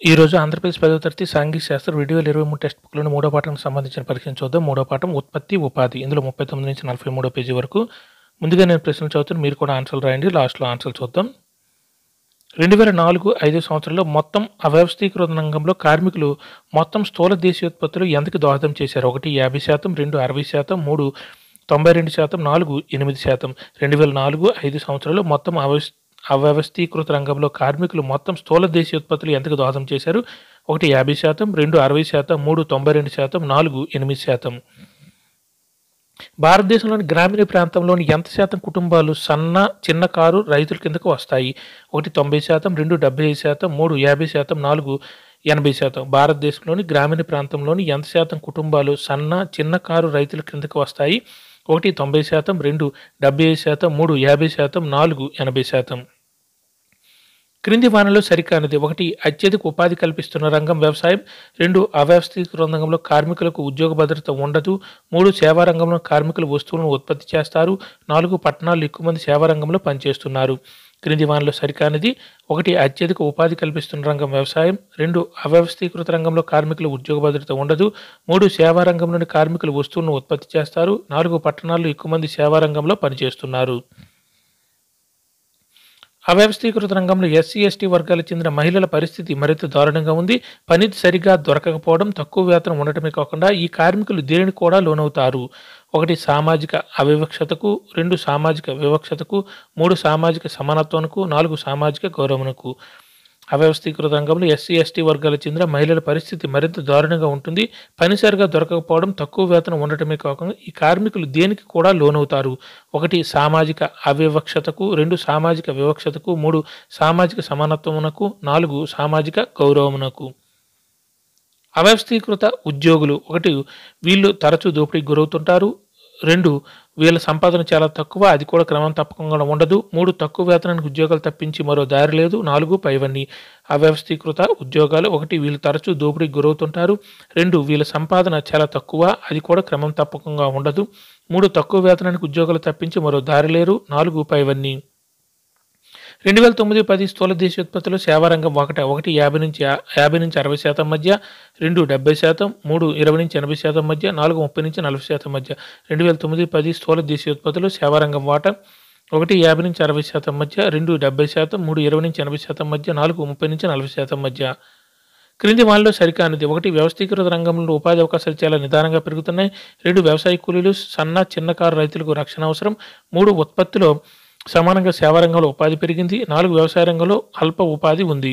ఈరోజు ఆంధ్రప్రదేశ్ 10వ తరగతి సాంఘిక శాస్త్రం 2023 టెక్స్ట్ బుక్‌లోని మూడో పాఠానికి సంబంధించిన పరీక్షను చూద్దాం. మూడో పాఠం ఉత్పత్తి, ఉపాధి. ఇందులో 39 నుంచి 43 పేజీ వరకు. ముందుగా నేను ప్రశ్నలు చదువుతాను. మీరు కూడా ఆన్సర్లు రాయండి. లాస్ట్‌లో ఆన్సర్లు చూద్దాం. 2004-5 సంవత్సరంలో మొత్తం అవ్యవస్థీకృత రంగంలో కార్మికులు మొత్తం స్థూల దేశీయోత్పత్తిలో ఎంతకి దోహదం చేశారు? 1 50%, 2 60%, 3 92%, 4 8%. 2004-5 సంవత్సరంలో మొత్తం అవ్యవస్థీకృత రంగంలో కార్మికులు మొత్తం స్థూల దేశీయోత్పత్తులు ఎంతకు దోహదం చేశారు? 1 50%, 2 60%, 3 92%, 4 8%. భారతదేశంలోని గ్రామీణ ప్రాంతంలోని ఎంత శాతం కుటుంబాలు సన్న చిన్నకారు రైతుల కిందకు వస్తాయి? 1 90%, 2 75%, 3 50%, 4 80%. భారతదేశంలోని గ్రామీణ ప్రాంతంలోని ఎంత శాతం కుటుంబాలు సన్న చిన్నకారు రైతుల కిందకు వస్తాయి? 1 90%, 2 75%, 3 50%, 4 80%. క్రింది వానలో సరికానిది. 1 అత్యధిక ఉపాధి కల్పిస్తున్న రంగం వ్యవసాయం. 2 అవ్యవస్థీకృత రంగంలో కార్మికులకు ఉద్యోగ భద్రత ఉండదు. 3 సేవా రంగంలో కార్మికులు వస్తువులను ఉత్పత్తి చేస్తారు. 4 పట్టణాల్లో ఎక్కువ మంది సేవా రంగంలో పనిచేస్తున్నారు. క్రింది వానలో సరికానిది. 1 అత్యధిక ఉపాధి కల్పిస్తున్న రంగం వ్యవసాయం. 2 అవ్యవస్థీకృత రంగంలో కార్మికులు ఉద్యోగ భద్రత ఉండదు. 3 సేవా రంగంలోని కార్మికులు వస్తువులను ఉత్పత్తి చేస్తారు. 4 పట్టణాల్లో ఎక్కువ మంది సేవా రంగంలో పనిచేస్తున్నారు. అవ్యవస్థీకృత రంగంలో ఎస్సీ, ఎస్టీ వర్గాలకు చెందిన మహిళల పరిస్థితి మరింత దారుణంగా ఉంది. పని సరిగా దొరకకపోవడం, తక్కువ వేతనం ఉండటమే కాకుండా ఈ కార్మికులు దేనికి కూడా లోనవుతారు? 1 సామాజిక అవివక్షతకు, 2 సామాజిక వివక్షతకు, 3 సామాజిక సమానత్వానికి, 4 సామాజిక గౌరవమునకు. అవ్యవస్థీకృత రంగంలో ఎస్సీ, ఎస్టీ వర్గాలకు చెందిన మహిళల పరిస్థితి మరింత దారుణంగా ఉంటుంది. పని సరిగా దొరకకపోవడం, తక్కువ వేతనం ఉండటమే కాకుండా ఈ కార్మికులు దేనికి కూడా లోనవుతారు? 1 సామాజిక అవివక్షతకు, 2 సామాజిక వివక్షతకు, 3 సామాజిక సమానత్వమునకు, 4 సామాజిక గౌరవమునకు. అవ్యవస్థీకృత ఉద్యోగులు. 1 వీళ్ళు తరచూ దోపిడీకి గురవుతుంటారు. 2 వీళ్ళ సంపాదన చాలా తక్కువ, అది కూడా క్రమం తప్పకుండా ఉండదు. 3 తక్కువ వేతనానికి ఉద్యోగాలు తప్పించి మరో దారి లేదు. 4 పైవన్నీ. అవ్యవస్థీకృత ఉద్యోగాలు. 1 వీళ్ళు తరచూ దోపిడీకి గురవుతుంటారు. 2 వీళ్ళ సంపాదన చాలా తక్కువ, అది కూడా క్రమం తప్పకుండా ఉండదు. 3 తక్కువ వేతనానికి ఉద్యోగాలు తప్పించి మరో దారి లేరు. 4 పైవన్నీ. 2009-10 స్థూల దేశీయోత్పత్తిలో సేవా రంగం 1 50 నుంచి 60% మధ్య, 2 70%, 3 20 నుంచి 80% మధ్య, 4 30 నుంచి 40% మధ్య. 2009-10 స్థూల దేశీయోత్పత్తిలో సేవా రంగం వాటా 1 50 నుంచి 60% మధ్య, 2 70%, 3 20 నుంచి 80% మధ్య, 4 30 నుంచి 40% మధ్య. క్రింది వానిలో సరికానిది. 1 వ్యవస్థీకృత రంగంలో ఉపాధి అవకాశాలు చాలా నిదానంగా పెరుగుతున్నాయి. 2 వ్యవసాయ కూలీలు, సన్న చిన్నకారు రైతులకు రక్షణ అవసరం. 3 ఉత్పత్తిలో సమానంగా సేవా రంగంలో ఉపాధి పెరిగింది. 4 వ్యవసాయ రంగంలో అల్ప ఉపాధి ఉంది.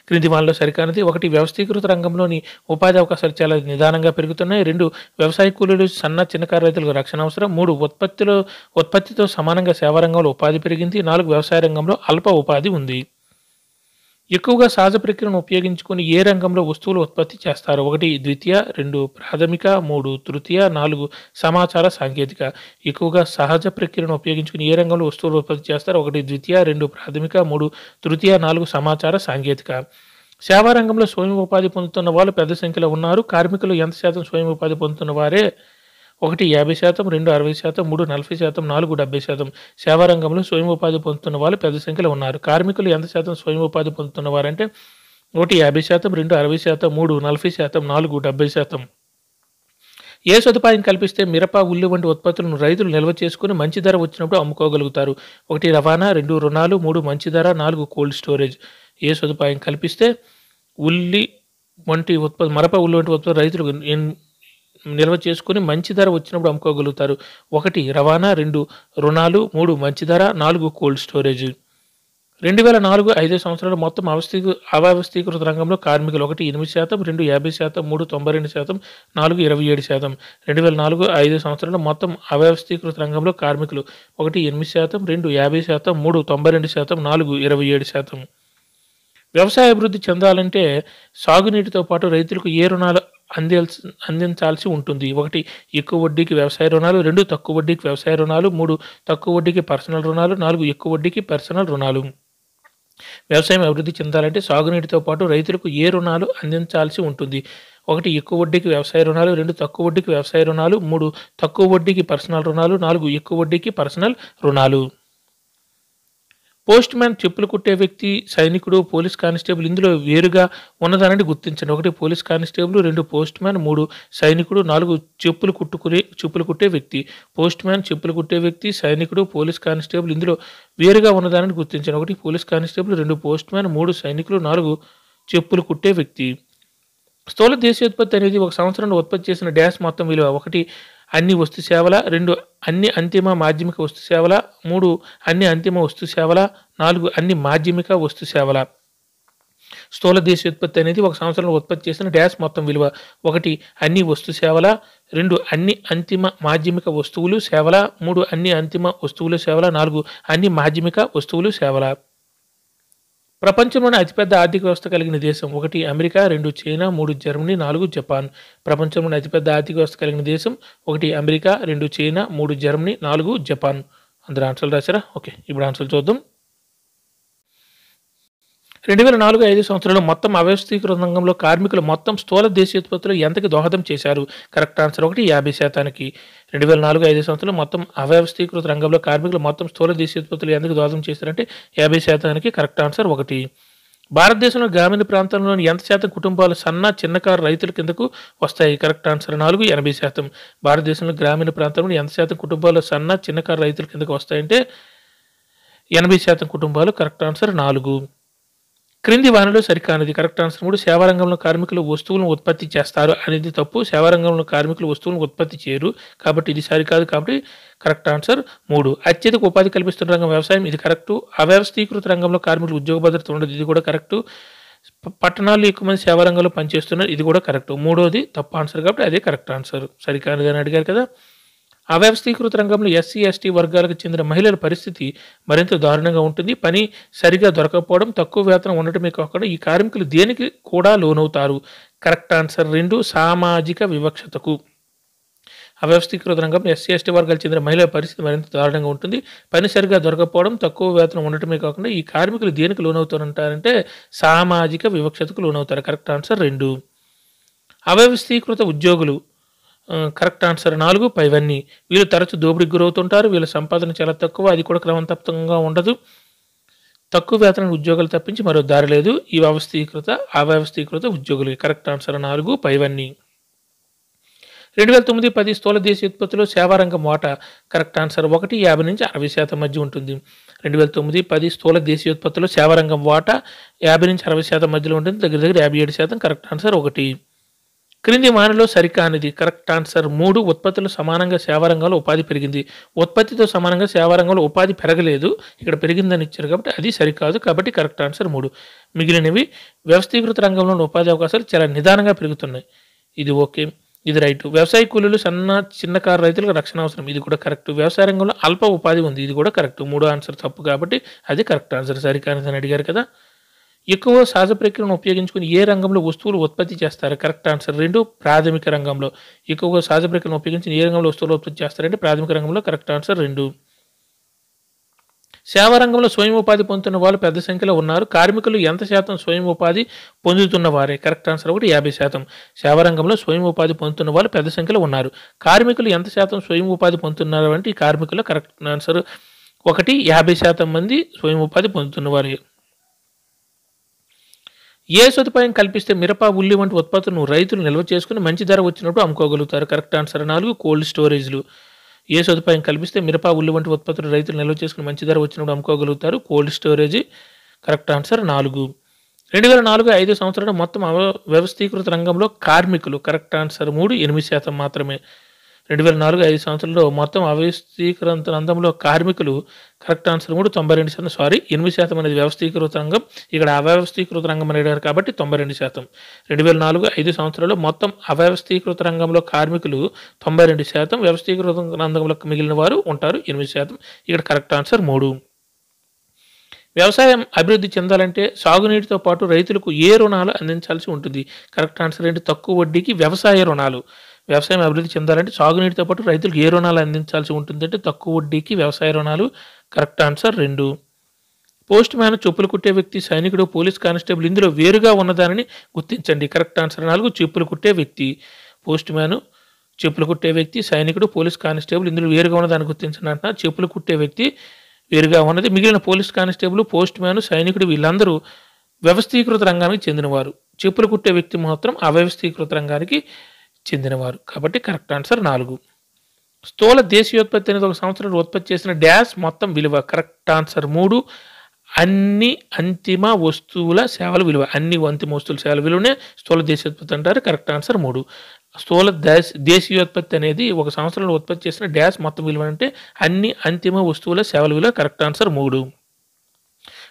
క్రింది వానిలో సరికానిది. 1 వ్యవస్థీకృత రంగంలోని ఉపాధి అవకాశాలు చాలా నిదానంగా పెరుగుతున్నాయి. 2 వ్యవసాయ కూలీలు, సన్న చిన్నకారు రైతులకు రక్షణ అవసరం. 3 ఉత్పత్తితో సమానంగా సేవా రంగంలో ఉపాధి పెరిగింది. 4 వ్యవసాయ రంగంలో అల్ప ఉపాధి ఉంది. ఎక్కువగా సహజ ప్రక్రియను ఉపయోగించుకొని ఏ రంగంలో వస్తువులు ఉత్పత్తి చేస్తారు? 1 ద్వితీయ, 2 ప్రాథమిక, 3 తృతీయ, 4 సమాచార సాంకేతిక. ఎక్కువగా సహజ ప్రక్రియను ఉపయోగించుకుని ఏ రంగంలో వస్తువులు ఉత్పత్తి చేస్తారు? 1 ద్వితీయ, 2 ప్రాథమిక, 3 తృతీయ, 4 సమాచార సాంకేతిక. సేవా రంగంలో స్వయం ఉపాధి పొందుతున్న వాళ్ళు పెద్ద సంఖ్యలో ఉన్నారు. కార్మికులు ఎంత శాతం స్వయం ఉపాధి పొందుతున్న వారే? 1 50%, 2 60%, 3 40%, 4 70%. సేవా రంగంలో స్వయం ఉపాధి పొందుతున్న వాళ్ళు పెద్ద సంఖ్యలో ఉన్నారు. కార్మికులు ఎంత శాతం స్వయం ఉపాధి పొందుతున్న వారంటే 1 50%, 2 60%, 3 40%, 4 70%. ఏ సదుపాయం కల్పిస్తే మిరప, ఉల్లి వంటి ఉత్పత్తులను రైతులు నిల్వ చేసుకుని మంచి ధర వచ్చినప్పుడు అమ్ముకోగలుగుతారు? 1 రవాణా, 2 రుణాలు, 3 మంచి ధర, 4 కోల్డ్ స్టోరేజ్. ఏ సదుపాయం కల్పిస్తే మిరప, ఉల్లి వంటి ఉత్పత్తులు రైతులు నిల్వ చేసుకుని మంచి ధర వచ్చినప్పుడు అమ్ముకోగలుగుతారు? 1 రవాణా, 2 రుణాలు, 3 మంచి ధర, 4 కోల్డ్ స్టోరేజ్. 2004-5 సంవత్సరాలు మొత్తం అవ్యవస్థీకృత రంగంలో కార్మికులు. 1 8%, 2 50%, 3 92%, 4 27%. 2004-5 సంవత్సరాలు మొత్తం అవ్యవస్థీకృత రంగంలో కార్మికులు. 1 8%, 2 50%, 3 92%, 4 27%. వ్యవసాయ అభివృద్ధి చెందాలంటే సాగునీటితో పాటు రైతులకు ఏ రుణాలు అందించాల్సి ఉంటుంది? 1 ఎక్కువ వడ్డీకి వ్యవసాయ రుణాలు, 2 తక్కువ వడ్డీకి వ్యవసాయ రుణాలు, 3 తక్కువ వడ్డీకి పర్సనల్ రుణాలు, 4 ఎక్కువ వడ్డీకి పర్సనల్ రుణాలు. వ్యవసాయం అభివృద్ధి చెందాలంటే సాగునీటితో పాటు రైతులకు ఏ రుణాలు అందించాల్సి ఉంటుంది? 1 ఎక్కువ వడ్డీకి వ్యవసాయ రుణాలు, 2 తక్కువ వడ్డీకి వ్యవసాయ రుణాలు, 3 తక్కువ వడ్డీకి పర్సనల్ రుణాలు, 4 ఎక్కువ వడ్డీకి పర్సనల్ రుణాలు. పోస్ట్ మ్యాన్ చెప్పులు కుట్టే వ్యక్తి, సైనికుడు, పోలీస్ కానిస్టేబుల్ ఇందులో వేరుగా ఉన్నదానిని గుర్తించండి. 1 పోలీస్ కానిస్టేబుల్, 2 పోస్ట్ మ్యాన్, 3 సైనికుడు, 4 చెప్పులు కుట్టే వ్యక్తి. పోస్ట్ మ్యాన్ చెప్పులు కుట్టే వ్యక్తి, సైనికుడు, పోలీస్ కానిస్టేబుల్ ఇందులో వేరుగా ఉన్నదానిని గుర్తించండి. 1 పోలీస్ కానిస్టేబుల్, 2 పోస్ట్ మ్యాన్, 3 సైనికులు, 4 చెప్పులు కుట్టే వ్యక్తి. స్థూల దేశీయోత్పత్తి అనేది ఒక సంవత్సరంలో ఉత్పత్తి చేసిన డాష్ మొత్తం విలువ. 1 అన్ని వస్తు సేవల, 2 అన్ని అంతిమ మాధ్యమిక వస్తు సేవల, 3 అన్ని అంతిమ వస్తు సేవల, 4 అన్ని మాధ్యమిక వస్తు సేవల. స్థూల దేశీయోత్పత్తి అనేది ఒక సంవత్సరంలో ఉత్పత్తి చేసిన డాష్ మొత్తం విలువ. 1 అన్ని వస్తు సేవల, 2 అన్ని అంతిమ మాధ్యమిక వస్తువులు సేవల, 3 అన్ని అంతిమ వస్తువులు సేవల, 4 అన్ని మాధ్యమిక వస్తువులు సేవల. ప్రపంచంలోని అతిపెద్ద ఆర్థిక వ్యవస్థ కలిగిన దేశం. 1 అమెరికా, 2 చైనా, 3 జర్మనీ, 4 జపాన్. ప్రపంచంలోని అతిపెద్ద ఆర్థిక వ్యవస్థ కలిగిన దేశం 1 అమెరికా, 2 చైనా, 3 జర్మనీ, 4 జపాన్. అందరూ ఆన్సర్లు రాశారా? ఓకే, ఇప్పుడు ఆన్సర్లు చూద్దాం. 2004-5 సంవత్సరంలో మొత్తం అవ్యవస్థీకృత రంగంలో కార్మికులు మొత్తం స్థూల దేశీయోత్పత్తిలో ఎంతకి దోహదం చేశారు? Correct answer 1 50%. 2004-5 సంవత్సరంలో మొత్తం అవ్యవస్థీకృత రంగంలో కార్మికులు మొత్తం స్థూల దేశీయోత్పత్తిలో ఎంతకి దోహదం చేశారంటే 50%. Correct answer 1. భారతదేశంలో గ్రామీణ ప్రాంతంలోని ఎంత శాతం కుటుంబాలు సన్న చిన్నకారు రైతుల కిందకు వస్తాయి? Correct answer 4 80%. భారతదేశంలో గ్రామీణ ప్రాంతంలో ఎంత శాతం కుటుంబాలు సన్న చిన్నకారు రైతుల కిందకు వస్తాయంటే 80% కుటుంబాలు. Correct answer 4. క్రింది వానిలో సరికానిది. కరెక్ట్ ఆన్సర్ 3 సేవారంగంలో కార్మికులు వస్తువులను ఉత్పత్తి చేస్తారు అనేది తప్పు. సేవారంగంలో కార్మికులు వస్తువులను ఉత్పత్తి చేయరు కాబట్టి ఇది సరికాదు. కాబట్టి కరెక్ట్ ఆన్సర్ 3. అత్యధిక ఉపాధి కల్పిస్తున్న రంగం వ్యవసాయం, ఇది కరెక్టు. అవ్యవస్థీకృత రంగంలో కార్మికులు ఉద్యోగ భద్రత ఉండదు, ఇది కూడా కరెక్టు. పట్టణాల్లో ఎక్కువ మంది సేవారంగంలో పనిచేస్తున్నారు, ఇది కూడా కరెక్టు. 3వది తప్పు ఆన్సర్ కాబట్టి అదే కరెక్ట్ ఆన్సర్. సరికానిది అని అడిగారు కదా. అవ్యవస్థీకృత రంగంలో ఎస్సీ, ఎస్టీ వర్గాలకు చెందిన మహిళల పరిస్థితి మరింత దారుణంగా ఉంటుంది. పని సరిగా దొరకకపోవడం, తక్కువ వేతనం ఉండటమే కాకుండా ఈ కార్మికులు దేనికి కూడా లోనవుతారు? కరెక్ట్ ఆన్సర్ 2 సామాజిక వివక్షతకు. అవ్యవస్థీకృత రంగంలో ఎస్సీ, ఎస్టీ వర్గాలకు చెందిన మహిళల పరిస్థితి మరింత దారుణంగా ఉంటుంది. పని సరిగా దొరకకపోవడం, తక్కువ వేతనం ఉండటమే కాకుండా ఈ కార్మికులు దేనికి లోనవుతారంటారంటే సామాజిక వివక్షతకు లోనవుతారు. Correct answer 2. అవ్యవస్థీకృత ఉద్యోగులు. కరెక్ట్ ఆన్సర్ 4 పైవన్నీ. వీళ్ళు తరచు దోపిడీకి గురవుతుంటారు, వీళ్ళ సంపాదన చాలా తక్కువ, అది కూడా క్రమతప్తంగా ఉండదు. తక్కువ వేతన ఉద్యోగాలు తప్పించి మరో దారి లేదు ఈ అవ్యవస్థీకృత ఉద్యోగులకి. కరెక్ట్ ఆన్సర్ 4 పైవన్నీ. 2009-10 స్థూల దేశీయోత్పత్తిలో సేవారంగం వాటా. కరెక్ట్ ఆన్సర్ 1 50-60% మధ్య ఉంటుంది. 2009-10 స్థూల దేశీయోత్పత్తిలో సేవారంగం వాటా 50-60% మధ్యలో ఉంటుంది, దగ్గర దగ్గర 57%. Correct answer 1. క్రింది వానిలో సరికానిది. కరెక్ట్ ఆన్సర్ 3 ఉత్పత్తులు సమానంగా సేవారంగంలో ఉపాధి పెరిగింది. ఉత్పత్తితో సమానంగా సేవారంగంలో ఉపాధి పెరగలేదు, ఇక్కడ పెరిగిందని ఇచ్చారు కాబట్టి అది సరికాదు. కాబట్టి కరెక్ట్ ఆన్సర్ 3. మిగిలినవి వ్యవస్థీకృత రంగంలోని ఉపాధి అవకాశాలు చాలా నిదానంగా పెరుగుతున్నాయి, ఇది ఓకే, ఇది రైట్. వ్యవసాయ కూలీలు చిన్నకారు రైతులకు రక్షణ అవసరం, ఇది కూడా కరెక్ట్. వ్యవసాయ రంగంలో అల్ప ఉపాధి ఉంది, ఇది కూడా కరెక్ట్. 3వ ఆన్సర్ తప్పు కాబట్టి అది కరెక్ట్ ఆన్సర్. సరికానిదని అడిగారు కదా. ఎక్కువ సహజ ప్రక్రియను ఉపయోగించుకుని ఏ రంగంలో వస్తువులు ఉత్పత్తి చేస్తారు? కరెక్ట్ ఆన్సర్ 2 ప్రాథమిక రంగంలో. ఎక్కువగా సహజ ప్రక్రియను ఉపయోగించి ఏ రంగంలో వస్తువులు ఉత్పత్తి చేస్తారంటే ప్రాథమిక రంగంలో. Correct answer 2. సేవా రంగంలో స్వయం ఉపాధి పొందుతున్న వాళ్ళు పెద్ద సంఖ్యలో ఉన్నారు. కార్మికులు ఎంత శాతం స్వయం ఉపాధి పొందుతున్న వారే? Correct answer 1 50%. సేవా రంగంలో స్వయం ఉపాధి పొందుతున్న వాళ్ళు పెద్ద సంఖ్యలో ఉన్నారు. కార్మికులు ఎంత శాతం స్వయం ఉపాధి పొందుతున్నారు అంటే ఈ కార్మికులు. కరెక్ట్ ఆన్సర్ 1 50% మంది స్వయం ఉపాధి పొందుతున్నవారే. ఏ సదుపాయం కల్పిస్తే మిరప, ఉల్లి వంటి ఉత్పత్తులను రైతులు నిల్వ చేసుకుని మంచి ధర వచ్చినప్పుడు అమ్ముకోగలుగుతారు? కరెక్ట్ ఆన్సర్ 4 కోల్డ్ స్టోరేజ్లు. ఏ సదుపాయం కల్పిస్తే మిరప, ఉల్లి వంటి ఉత్పత్తులు రైతులు నిల్వ చేసుకుని మంచి ధర వచ్చినప్పుడు అమ్ముకోగలుగుతారు? Cold storage. Correct answer 4. 2004-5 సంవత్సరంలో మొత్తం వ్యవస్థీకృత రంగంలో కార్మికులు. కరెక్ట్ ఆన్సర్ 3 8% మాత్రమే. 2004-5 సంవత్సరంలో మొత్తం అవ్యవస్థీకృత రంగంలో కార్మికులు. Correct answer 3 92%. సారీ 8% అనేది వ్యవస్థీకృత రంగం, ఇక్కడ అవ్యవస్థీకృత రంగం అనేవారు కాబట్టి 92%. 2004-5 సంవత్సరంలో మొత్తం అవ్యవస్థీకృత రంగంలో కార్మికులు 92%, వ్యవస్థీకృత రంగంలో మిగిలిన వారు ఉంటారు 8%. ఇక్కడ కరెక్ట్ ఆన్సర్ 3. వ్యవసాయం అభివృద్ధి చెందాలంటే సాగునీటితో పాటు రైతులకు ఏ రుణాలు అందించాల్సి ఉంటుంది? కరెక్ట్ ఆన్సర్ ఏంటి? తక్కువ వడ్డీకి వ్యవసాయ రుణాలు. వ్యవసాయం అభివృద్ధి చెందాలంటే సాగునీటితో పాటు రైతులకు ఏ రుణాలు అందించాల్సి ఉంటుందంటే తక్కువ వడ్డీకి వ్యవసాయ రుణాలు. Correct answer 2. పోస్ట్ మ్యాన్ చెప్పులు కుట్టే వ్యక్తి, సైనికుడు, పోలీస్ కానిస్టేబుల్ ఇందులో వేరుగా ఉన్నదానిని గుర్తించండి. కరెక్ట్ ఆన్సర్ 4 చెప్పులు కుట్టే వ్యక్తి. పోస్ట్ మ్యాన్ చెప్పులు కుట్టే వ్యక్తి, సైనికుడు, పోలీస్ కానిస్టేబుల్ ఇందులో వేరుగా ఉన్నదాన్ని గుర్తించండి అంటున్నారు. చెప్పులు కుట్టే వ్యక్తి వేరుగా ఉన్నది. మిగిలిన పోలీస్ కానిస్టేబుల్, పోస్ట్ మ్యాన్, సైనికుడు వీళ్ళందరూ వ్యవస్థీకృత రంగానికి చెందినవారు. చెప్పులు కుట్టే వ్యక్తి మాత్రం అవ్యవస్థీకృత రంగానికి చెందినవారు. కాబట్టి కరెక్ట్ ఆన్సర్ 4. స్థూల దేశీయోత్పత్తి అనేది ఒక సంవత్సరంలో ఉత్పత్తి చేసిన డాష్ మొత్తం విలువ. Correct answer 3. అన్ని అంతిమ వస్తువుల సేవల విలువ. అన్ని అంతిమ వస్తువుల సేవల విలువనే స్థూల దేశీయోత్పత్తి అంటారు. Correct answer 3. స్థూల దేశీయోత్పత్తి అనేది ఒక సంవత్సరంలో ఉత్పత్తి చేసిన డాష్ మొత్తం విలువ అంటే అన్ని అంతిమ వస్తువుల సేవల విలువ. Correct answer 3.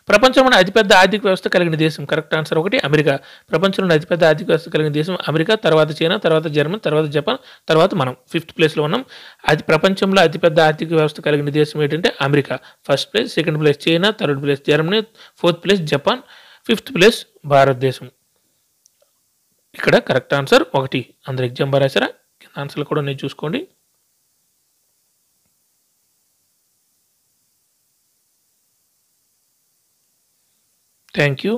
ప్రపంచంలోని అతిపెద్ద ఆర్థిక వ్యవస్థ కలిగిన దేశం. Correct answer 1 America. ప్రపంచంలోని అతిపెద్ద ఆర్థిక వ్యవస్థ కలిగిన దేశం అమెరికా, తర్వాత చైనా, తర్వాత జర్మనీ, తర్వాత జపాన్, తర్వాత మనం 5th ప్లేస్లో ఉన్నాం. ప్రపంచంలో అతిపెద్ద ఆర్థిక వ్యవస్థ కలిగిన దేశం ఏంటంటే America. 1st place, 2nd place China, 3rd place Germany, 4th place Japan, 5th place భారతదేశం. ఇక్కడ కరెక్ట్ ఆన్సర్ 1. అందరు ఎగ్జామ్ రాశారా? ఆన్సర్లు కూడా నేను చూసుకోండి. Thank you.